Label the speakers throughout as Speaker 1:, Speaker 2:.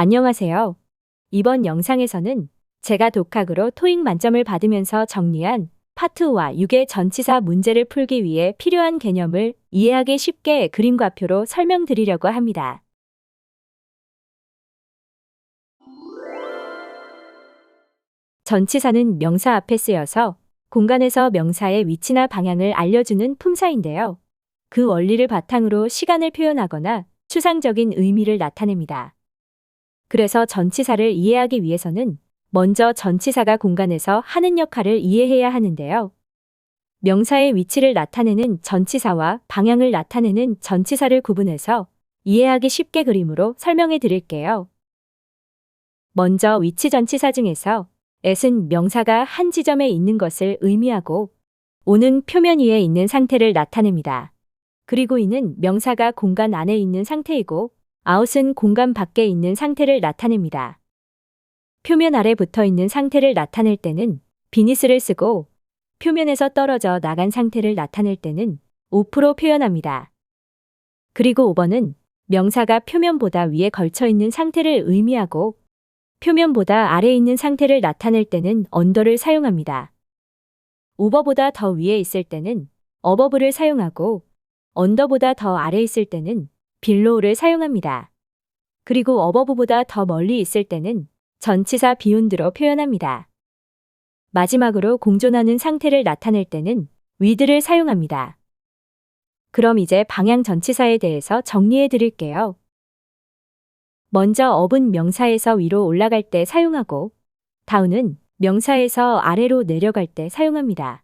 Speaker 1: 안녕하세요. 이번 영상에서는 제가 독학으로 토익 만점을 받으면서 정리한 파트 5와 6의 전치사 문제를 풀기 위해 필요한 개념을 이해하기 쉽게 그림과 표로 설명드리려고 합니다. 전치사는 명사 앞에 쓰여서 공간에서 명사의 위치나 방향을 알려주는 품사인데요. 그 원리를 바탕으로 시간을 표현하거나 추상적인 의미를 나타냅니다. 그래서 전치사를 이해하기 위해서는 먼저 전치사가 공간에서 하는 역할을 이해해야 하는데요. 명사의 위치를 나타내는 전치사와 방향을 나타내는 전치사를 구분해서 이해하기 쉽게 그림으로 설명해 드릴게요. 먼저 위치 전치사 중에서 at은 명사가 한 지점에 있는 것을 의미하고 o는 표면 위에 있는 상태를 나타냅니다. 그리고 in은 명사가 공간 안에 있는 상태이고 out은 공간 밖에 있는 상태를 나타냅니다. 표면 아래 붙어 있는 상태를 나타낼 때는 비니스를 쓰고 표면에서 떨어져 나간 상태를 나타낼 때는 오프로 표현합니다. 그리고 5번은 명사가 표면보다 위에 걸쳐 있는 상태를 의미하고 표면보다 아래에 있는 상태를 나타낼 때는 언더를 사용합니다. 오버보다 더 위에 있을 때는 어버브를 사용하고 언더보다 더 아래에 있을 때는 빌로우를 사용합니다. 그리고 어버브보다 더 멀리 있을 때는 전치사 비욘드로 표현합니다. 마지막으로 공존하는 상태를 나타낼 때는 with를 사용합니다. 그럼 이제 방향 전치사에 대해서 정리해 드릴게요. 먼저 up은 명사에서 위로 올라갈 때 사용하고 down은 명사에서 아래로 내려갈 때 사용합니다.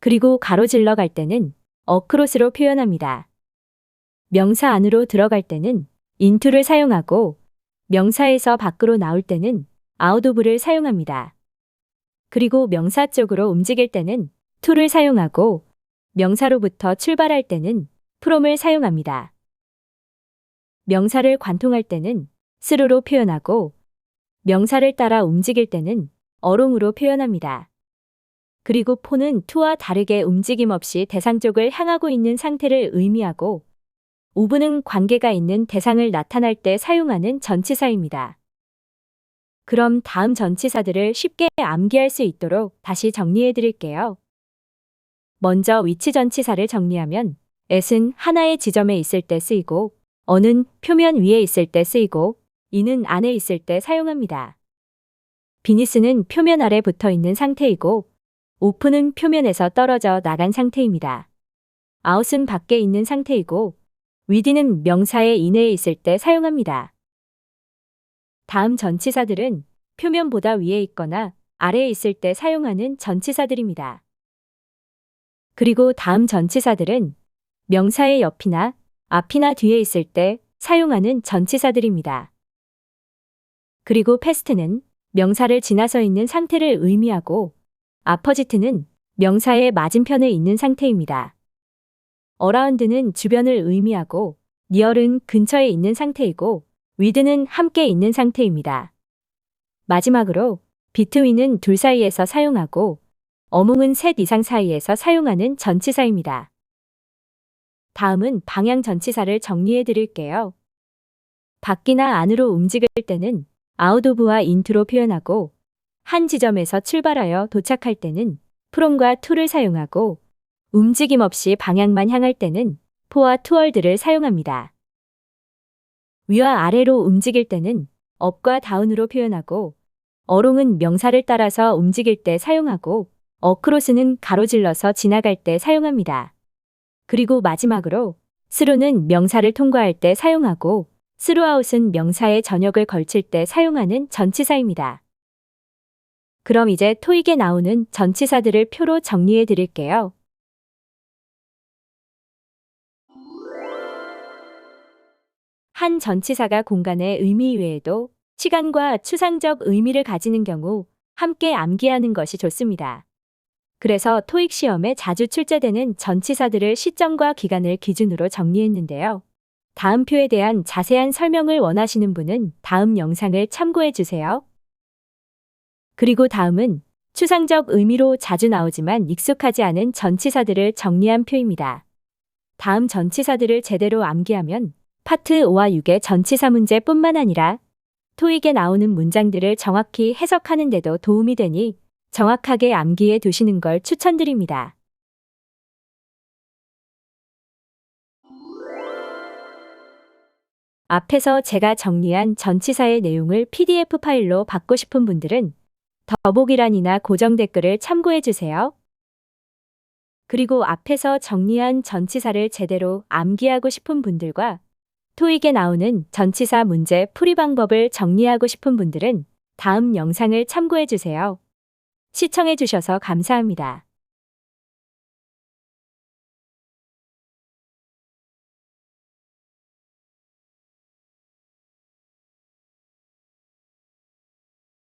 Speaker 1: 그리고 가로질러 갈 때는 across로 표현합니다. 명사 안으로 들어갈 때는 into를 사용하고 명사에서 밖으로 나올 때는 out of를 사용합니다. 그리고 명사 쪽으로 움직일 때는 to를 사용하고 명사로부터 출발할 때는 from을 사용합니다. 명사를 관통할 때는 through로 표현하고 명사를 따라 움직일 때는 along으로 표현합니다. 그리고 for는 to와 다르게 움직임 없이 대상 쪽을 향하고 있는 상태를 의미하고 of는 관계가 있는 대상을 나타낼 때 사용하는 전치사입니다. 그럼 다음 전치사들을 쉽게 암기할 수 있도록 다시 정리해 드릴게요. 먼저 위치 전치사를 정리하면 at은 하나의 지점에 있을 때 쓰이고 on은 표면 위에 있을 때 쓰이고 in은 안에 있을 때 사용합니다. beneath는 표면 아래 붙어 있는 상태이고 off는 표면에서 떨어져 나간 상태입니다. out은 밖에 있는 상태이고 with는 명사의 이내에 있을 때 사용합니다. 다음 전치사들은 표면보다 위에 있거나 아래에 있을 때 사용하는 전치사들입니다. 그리고 다음 전치사들은 명사의 옆이나 앞이나 뒤에 있을 때 사용하는 전치사들입니다. 그리고 past는 명사를 지나서 있는 상태를 의미하고 opposite는 명사의 맞은편에 있는 상태입니다. around는 주변을 의미하고 near은 근처에 있는 상태이고 with는 함께 있는 상태입니다. 마지막으로 between은 둘 사이에서 사용하고 among은 셋 이상 사이에서 사용하는 전치사입니다. 다음은 방향 전치사를 정리해 드릴게요. 밖이나 안으로 움직일 때는 out of와 into로 표현하고 한 지점에서 출발하여 도착할 때는 from과 to를 사용하고 움직임 없이 방향만 향할 때는 for와 toward를 사용합니다. 위와 아래로 움직일 때는 up과 down으로 표현하고 along은 명사를 따라서 움직일 때 사용하고 across는 가로질러서 지나갈 때 사용합니다. 그리고 마지막으로 through는 명사를 통과할 때 사용하고 throughout은 명사의 전역을 걸칠 때 사용하는 전치사입니다. 그럼 이제 토익에 나오는 전치사들을 표로 정리해 드릴게요. 한 전치사가 공간의 의미 외에도 시간과 추상적 의미를 가지는 경우 함께 암기하는 것이 좋습니다. 그래서 토익 시험에 자주 출제되는 전치사들을 시점과 기간을 기준으로 정리했는데요. 다음 표에 대한 자세한 설명을 원하시는 분은 다음 영상을 참고해 주세요. 그리고 다음은 추상적 의미로 자주 나오지만 익숙하지 않은 전치사들을 정리한 표입니다. 다음 전치사들을 제대로 암기하면 파트 5와 6의 전치사 문제뿐만 아니라 토익에 나오는 문장들을 정확히 해석하는 데도 도움이 되니 정확하게 암기해 두시는 걸 추천드립니다. 앞에서 제가 정리한 전치사의 내용을 PDF 파일로 받고 싶은 분들은 더보기란이나 고정 댓글을 참고해 주세요. 그리고 앞에서 정리한 전치사를 제대로 암기하고 싶은 분들과 토익에 나오는 전치사 문제 풀이 방법을 정리하고 싶은 분들은 다음 영상을 참고해 주세요. 시청해 주셔서 감사합니다.